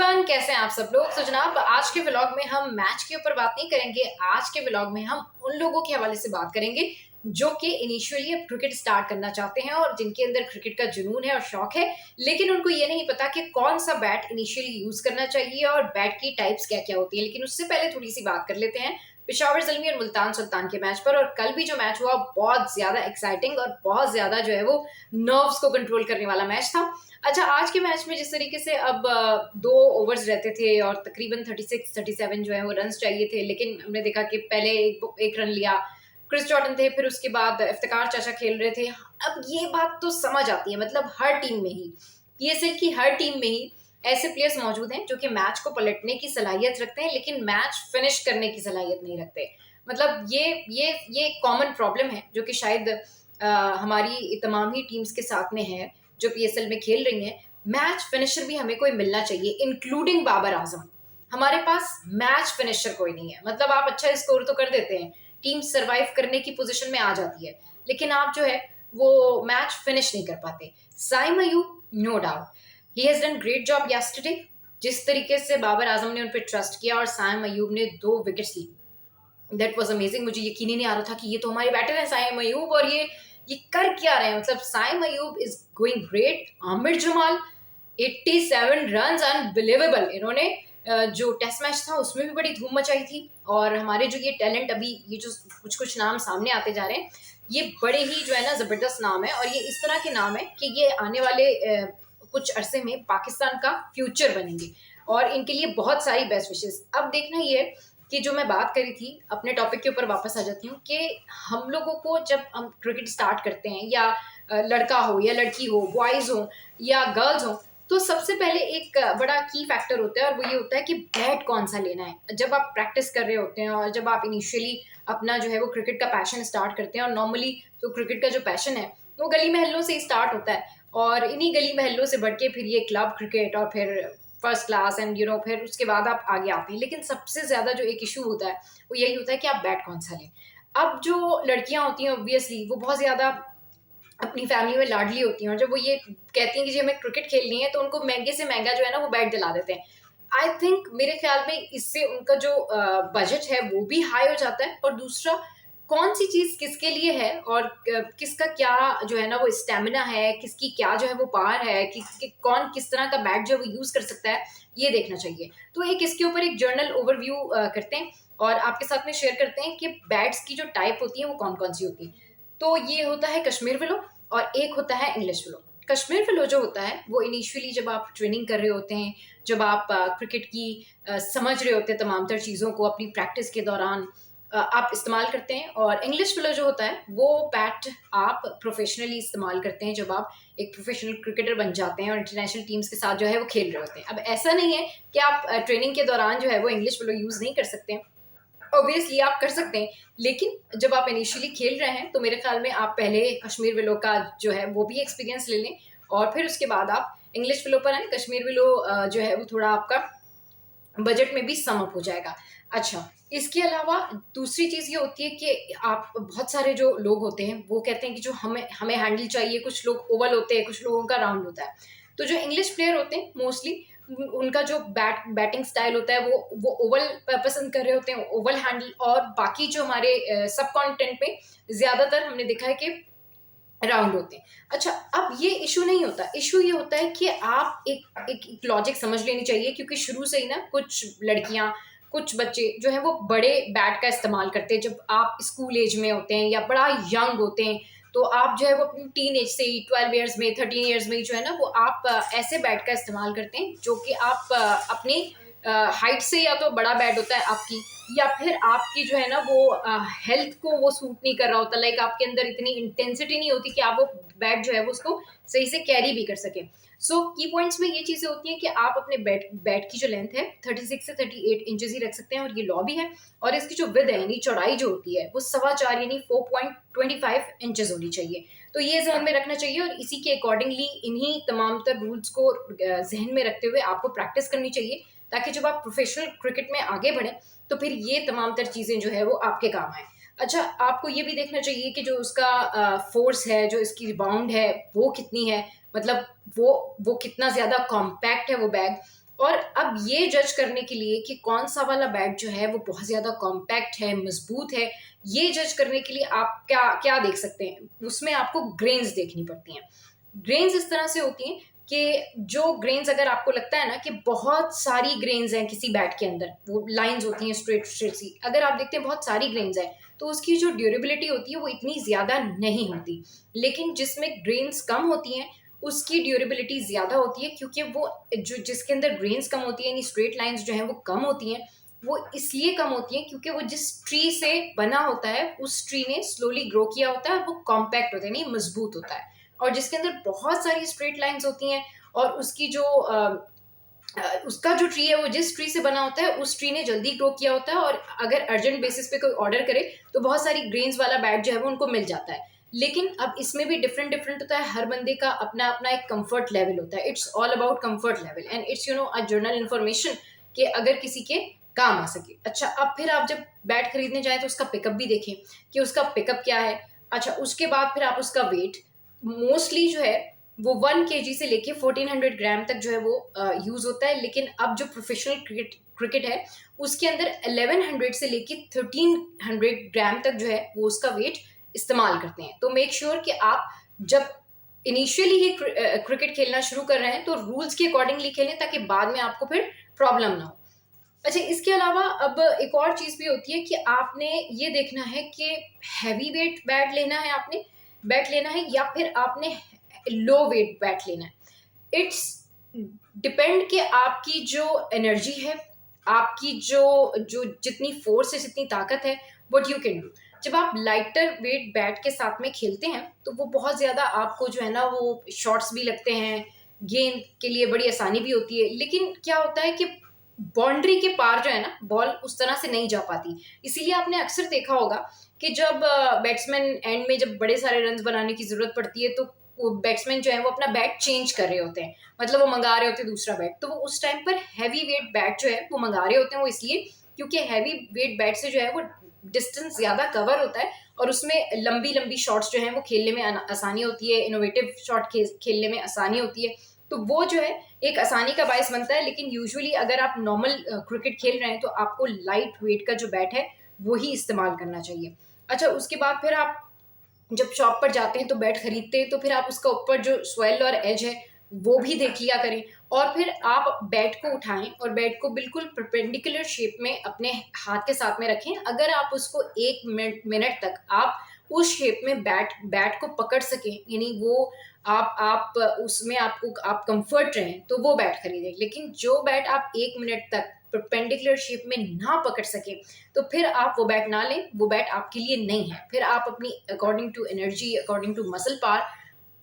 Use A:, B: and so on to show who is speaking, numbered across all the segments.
A: Everyone, कैसे हैं आप सब लोग। तो जनाब, आज के व्लॉग में हम मैच के ऊपर बात नहीं करेंगे। आज के व्लॉग में हम उन लोगों के हवाले से बात करेंगे जो कि इनिशियली अब क्रिकेट स्टार्ट करना चाहते हैं और जिनके अंदर क्रिकेट का जुनून है और शौक है, लेकिन उनको ये नहीं पता कि कौन सा बैट इनिशियली यूज करना चाहिए और बैट की टाइप्स क्या क्या होती है। लेकिन उससे पहले थोड़ी सी बात कर लेते हैं पेशावर ज़ल्मी और मुल्तान सुल्तान के मैच पर। और कल भी जो मैच हुआ बहुत ज्यादा एक्साइटिंग और बहुत ज्यादा जो है वो नर्व्स को कंट्रोल करने वाला मैच था। अच्छा, आज के मैच में जिस तरीके से अब 2 ओवर्स रहते थे और तकरीबन 36-37 जो है वो रन चाहिए थे, लेकिन हमने देखा कि पहले एक रन लिया क्रिस जॉर्डन थे, फिर उसके बाद इफ्तिकार चाचा खेल रहे थे। अब ये बात तो समझ आती है, मतलब हर टीम में ही, पीएसएल की हर टीम में ही ऐसे प्लेयर्स मौजूद हैं जो कि मैच को पलटने की सलाहियत रखते हैं लेकिन मैच फिनिश करने की सलाहियत नहीं रखते। मतलब ये कॉमन प्रॉब्लम है जो कि शायद हमारी तमाम ही टीम्स के साथ में है जो पीएसएल में खेल रही हैं। मैच फिनिशर भी हमें कोई मिलना चाहिए, इंक्लूडिंग बाबर आजम। हमारे पास मैच फिनिशर कोई नहीं है। मतलब आप अच्छा स्कोर तो कर देते हैं, टीम सरवाइव करने की पोजीशन में आ जाती है, लेकिन आप जो है वो मैच फिनिश नहीं कर पाते। Saim Ayub, no doubt he has done great job yesterday. जिस तरीके से बाबर आजम ने उन पर ट्रस्ट किया और साइम अयूब ने 2 विकेट्स ली, दैट वाज अमेजिंग। मुझे यकीन ही नहीं आ रहा था कि ये तो हमारे बैटर हैं साइम अयूब, और ये कर क्या रहे हैं। मतलब Saim Ayub is going great. Aamir Jamal 87 run, unbelievable. इन्होंने जो टेस्ट मैच था उसमें भी बड़ी धूम मचाई थी। और हमारे जो ये टैलेंट, अभी ये जो कुछ कुछ नाम सामने आते जा रहे हैं, ये बड़े ही जो है ना जबरदस्त नाम है। और ये इस तरह के नाम है कि ये आने वाले कुछ अरसे में पाकिस्तान का फ्यूचर बनेंगे और इनके लिए बहुत सारी बेस्ट विशेस। अब देखना ये कि जो मैं बात करी थी, अपने टॉपिक के ऊपर वापस आ जाती हूँ कि हम लोगों को जब हम क्रिकेट स्टार्ट करते हैं, या लड़का हो या लड़की हो, बॉयज हो या गर्ल्स हो, तो सबसे पहले एक बड़ा की फैक्टर होता है और वो ये होता है कि बैट कौन सा लेना है। जब आप प्रैक्टिस कर रहे होते हैं और जब आप इनिशियली अपना जो है वो क्रिकेट का पैशन स्टार्ट करते हैं, और नॉर्मली तो क्रिकेट का जो पैशन है वो गली महल्लों से ही स्टार्ट होता है, और इन्हीं गली महल्लों से बढ़ के फिर ये क्लब क्रिकेट और फिर फर्स्ट क्लास एंड फिर उसके बाद आप आगे आते हैं। लेकिन सबसे ज्यादा जो एक इशू होता है वो यही होता है कि आप बैट कौन सा लें। अब जो लड़कियां होती हैं ऑब्वियसली वो बहुत ज्यादा अपनी फैमिली में लाडली होती हैं, और जब वो ये कहती हैं कि जी हमें क्रिकेट खेलनी है, तो उनको महंगे से महंगा जो है ना वो बैट दिला देते हैं। आई थिंक मेरे ख्याल में इससे उनका जो बजट है वो भी हाई हो जाता है, और दूसरा कौन सी चीज किसके लिए है और किसका क्या जो है ना वो स्टेमिना है, किसकी क्या जो है वो पावर है, कौन किस तरह का बैट जो है वो यूज कर सकता है, ये देखना चाहिए। तो एक इसके ऊपर एक जर्नल ओवरव्यू करते हैं और आपके साथ में शेयर करते हैं कि बैट्स की जो टाइप होती है वो कौन कौन सी होती है। तो ये होता है कश्मीर विलो और एक होता है इंग्लिश विलो। कश्मीर विलो जो होता है वो इनिशियली जब आप ट्रेनिंग कर रहे होते हैं, जब आप क्रिकेट की समझ रहे होते हैं तमाम तर चीज़ों को अपनी प्रैक्टिस के दौरान आप इस्तेमाल करते हैं। और इंग्लिश विलो जो होता है वो बैट आप प्रोफेशनली इस्तेमाल करते हैं जब आप एक प्रोफेशनल क्रिकेटर बन जाते हैं और इंटरनेशनल टीम्स के साथ जो है वो खेल रहे होते हैं। अब ऐसा नहीं है कि आप ट्रेनिंग के दौरान जो है वो इंग्लिश विलो यूज़ नहीं कर सकते, ऑब्वियसली आप कर सकते हैं, लेकिन जब आप इनिशियली खेल रहे हैं तो मेरे ख्याल में आप पहले कश्मीर विलो का जो है वो भी एक्सपीरियंस ले लें और फिर उसके बाद आप इंग्लिश विलो पर आए। कश्मीर विलो जो है वो थोड़ा आपका बजट में भी सम अप हो जाएगा। अच्छा, इसके अलावा दूसरी चीज़ ये होती है कि आप बहुत सारे जो लोग होते हैं वो कहते हैं कि जो हमें हमें हैंडल चाहिए, कुछ लोग ओवल होते हैं, कुछ लोगों का राउंड होता है। तो जो इंग्लिश प्लेयर होते हैं मोस्टली उनका जो बैटिंग स्टाइल होता है वो ओवल पसंद कर रहे होते हैं, ओवल हैंडल। और बाकी जो हमारे सब कॉन्टिनेंट में ज्यादातर हमने देखा है कि राउंड होते हैं। अच्छा, अब ये इशू नहीं होता, इशू ये होता है कि आप एक लॉजिक समझ लेनी चाहिए, क्योंकि शुरू से ही ना कुछ लड़कियां, कुछ बच्चे जो है वो बड़े बैट का इस्तेमाल करते हैं जब आप स्कूल एज में होते हैं या बड़ा यंग होते हैं। तो आप जो है वो अपनी टीन एज से ही 12 ईयर्स में, 13 ईयर्स में जो है ना वो आप ऐसे बैट का इस्तेमाल करते हैं जो कि आप अपनी हाइट से, या तो बड़ा बैट होता है आपकी, या फिर आपकी जो है ना वो हेल्थ को वो सूट नहीं कर रहा होता, लाइक आपके अंदर इतनी इंटेंसिटी नहीं होती कि आप वो बैट जो है वो उसको सही से कैरी भी कर सके। सो की पॉइंट्स में ये चीज़ें होती हैं कि आप अपने बैट की जो लेंथ है 36 से 38 इंचेस ही रख सकते हैं, और ये लॉ भी है। और इसकी जो विद है यानी चौड़ाई जो होती है वो 4.25 यानी 4.25 इंचेस होनी चाहिए। तो ये जहन में रखना चाहिए, और इसी के अकॉर्डिंगली इन्हीं तमाम तर रूल्स को जहन में रखते हुए आपको प्रैक्टिस करनी चाहिए, ताकि जब आप प्रोफेशनल क्रिकेट में आगे बढ़ें तो फिर ये तमाम तर चीज़ें जो है वो आपके काम आए। अच्छा, आपको ये भी देखना चाहिए कि जो उसका फोर्स है, जो इसकी रिबाउंड है वो कितनी है, मतलब वो कितना ज़्यादा कॉम्पैक्ट है वो बैग। और अब ये जज करने के लिए कि कौन सा वाला बैट जो है वो बहुत ज्यादा कॉम्पैक्ट है, मजबूत है, ये जज करने के लिए आप क्या क्या देख सकते हैं, उसमें आपको ग्रेन्स देखनी पड़ती हैं। ग्रेन्स इस तरह से होती हैं कि जो ग्रेन्स, अगर आपको लगता है ना कि बहुत सारी ग्रेन्स हैं किसी बैट के अंदर, वो लाइंस होती हैं स्ट्रेट स्ट्रेट सी, अगर आप देखते हैं बहुत सारी ग्रेन्स हैं तो उसकी जो ड्यूरेबिलिटी होती है वो इतनी ज्यादा नहीं होती। लेकिन जिसमें ग्रेन्स कम होती हैं उसकी ड्यूरेबिलिटी ज्यादा होती है, क्योंकि वो जो जिसके अंदर ग्रेन्स कम होती है यानी स्ट्रेट लाइंस जो हैं वो कम होती हैं, वो इसलिए कम होती हैं क्योंकि वो जिस ट्री से बना होता है उस ट्री ने स्लोली ग्रो किया होता है और वो कॉम्पैक्ट होता है यानी मजबूत होता है। और जिसके अंदर बहुत सारी स्ट्रेट लाइंस होती हैं और उसकी जो उसका जो ट्री है वो जिस ट्री से बना होता है उस ट्री ने जल्दी ग्रो किया होता है, और अगर अर्जेंट बेसिस पे कोई ऑर्डर करे तो बहुत सारी ग्रेन्स वाला बैट जो है वो उनको मिल जाता है। लेकिन अब इसमें भी डिफरेंट डिफरेंट होता है, हर बंदे का अपना अपना एक कंफर्ट लेवल होता है। It's all about comfort level and it's a journal information कि अगर किसी के काम आ सके। अच्छा, अब फिर आप जब बैट खरीदने जाए तो उसका पिकअप भी देखें कि उसका पिकअप क्या है। अच्छा, उसके बाद फिर आप उसका वेट, मोस्टली जो है वो 1 kg से लेके 1400 ग्राम तक जो है वो यूज होता है। लेकिन अब जो प्रोफेशनल क्रिकेट है उसके अंदर 1100 से लेके 1300 ग्राम तक जो है वो उसका वेट इस्तेमाल करते हैं। तो मेक श्योर कि आप जब इनिशियली ही क्रिकेट खेलना शुरू कर रहे हैं तो रूल्स के अकॉर्डिंगली खेलें ताकि बाद में आपको फिर प्रॉब्लम ना हो। अच्छा, इसके अलावा अब एक और चीज भी होती है कि आपने ये देखना है कि हैवी वेट बैट लेना है, आपने बैट लेना है या फिर आपने लो वेट बैट लेना है। इट्स डिपेंड कि आपकी जो एनर्जी है, आपकी जो जो जितनी फोर्स है, जितनी ताकत है, व्हाट यू कैन डू। जब आप लाइटर वेट बैट के साथ में खेलते हैं तो वो बहुत ज्यादा आपको जो है ना वो शॉट्स भी लगते हैं, गेंद के लिए बड़ी आसानी भी होती है। लेकिन क्या होता है कि बाउंड्री के पार जो है ना बॉल उस तरह से नहीं जा पाती। इसीलिए आपने अक्सर देखा होगा कि जब बैट्समैन एंड में जब बड़े सारे रन बनाने की जरूरत पड़ती है तो वो बैट्समैन जो है वो अपना बैट चेंज कर रहे होते हैं, मतलब वो मंगा रहे होते हैं दूसरा बैट। तो वो उस टाइम पर हैवी वेट बैट जो है वो मंगा रहे होते हैं, वो इसलिए क्योंकि हैवी वेट बैट से जो है वो डिस्टेंस ज्यादा कवर होता है और उसमें लंबी लंबी शॉट्स जो है वो खेलने में आसानी होती है, इनोवेटिव शॉट खेलने में आसानी होती है। तो वो जो है एक आसानी का बायस बनता है। लेकिन यूजुअली अगर आप नॉर्मल क्रिकेट खेल रहे हैं तो आपको लाइट वेट का जो बैट है वो ही इस्तेमाल करना चाहिए। अच्छा, उसके बाद फिर आप जब शॉप पर जाते हैं तो बैट खरीदते हैं तो फिर आप उसका ऊपर जो स्वेल और एज है वो भी देख लिया करें। और फिर आप बैट को उठाएं और बैट को बिल्कुल परपेंडिकुलर शेप में अपने हाथ के साथ में रखें। अगर आप उसको 1 मिनट तक आप उस शेप में बैट बैट को पकड़ सकें, यानी वो आप उसमें आपको आप कंफर्ट रहें, तो वो बैट खरीदें। लेकिन जो बैट आप 1 मिनट तक परपेंडिकुलर शेप में ना पकड़ सके तो फिर आप वो बैट ना लें, वो बैट आपके लिए नहीं है। फिर आप अपनी according to energy, according to muscle power,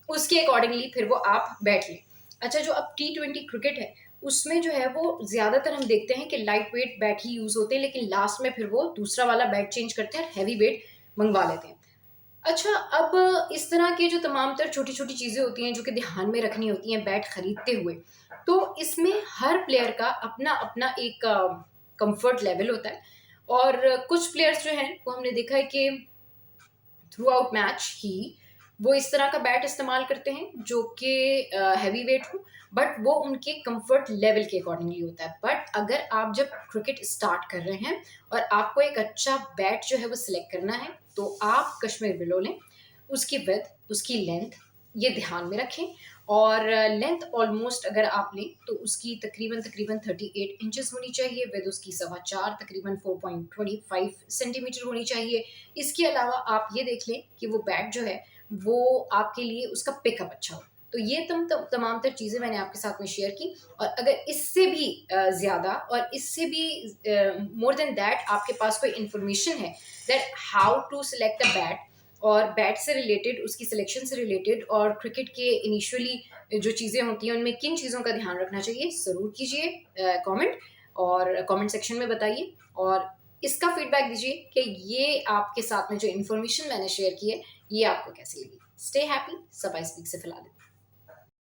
A: उसके अकॉर्डिंगली फिर वो आप बैट लें। अच्छा, जो अब T20 क्रिकेट है उसमें जो है वो ज्यादातर हम देखते हैं कि लाइट वेट बैट ही यूज होते हैं, लेकिन लास्ट में फिर वो दूसरा वाला बैट चेंज करते हैं और हैवी वेट मंगवा लेते हैं। अच्छा, अब इस तरह की जो तमाम तर छोटी छोटी चीजें होती हैं जो कि ध्यान में रखनी होती हैं बैट खरीदते हुए, तो इसमें हर प्लेयर का अपना अपना एक कंफर्ट लेवल होता है। और कुछ प्लेयर्स जो हैं वो हमने देखा है कि थ्रू आउट मैच ही वो इस तरह का बैट इस्तेमाल करते हैं जो कि हैवी वेट हो, बट वो उनके कंफर्ट लेवल के अकॉर्डिंगली होता है। बट अगर आप जब क्रिकेट स्टार्ट कर रहे हैं और आपको एक अच्छा बैट जो है वो सिलेक्ट करना है तो आप कश्मीर विलो लें। उसकी विड्थ, उसकी लेंथ ये ध्यान में रखें। और लेंथ ऑलमोस्ट अगर आप लें तो उसकी तकरीबन तकरीबन 38 इंचेस होनी चाहिए, विद उसकी 4.25 तकरीबन 4.25 सेंटीमीटर होनी चाहिए। इसके अलावा आप ये देख लें कि वो बैट जो है वो आपके लिए उसका पिकअप अच्छा हो। तो ये तमाम तर चीज़ें मैंने आपके साथ में शेयर की। और अगर इससे भी ज़्यादा और इससे भी मोर देन दैट आपके पास कोई इन्फॉर्मेशन है that how to select a bat, और बैट से रिलेटेड, उसकी सिलेक्शन से रिलेटेड, और क्रिकेट के इनिशियली जो चीज़ें होती हैं उनमें किन चीज़ों का ध्यान रखना चाहिए, ज़रूर कीजिए कमेंट, और कमेंट सेक्शन में बताइए। और इसका फीडबैक दीजिए कि ये आपके साथ में जो इन्फॉर्मेशन मैंने शेयर की है ये आपको कैसी लगी। स्टे हैप्पी, सबाई स्पीक से फिलहाल।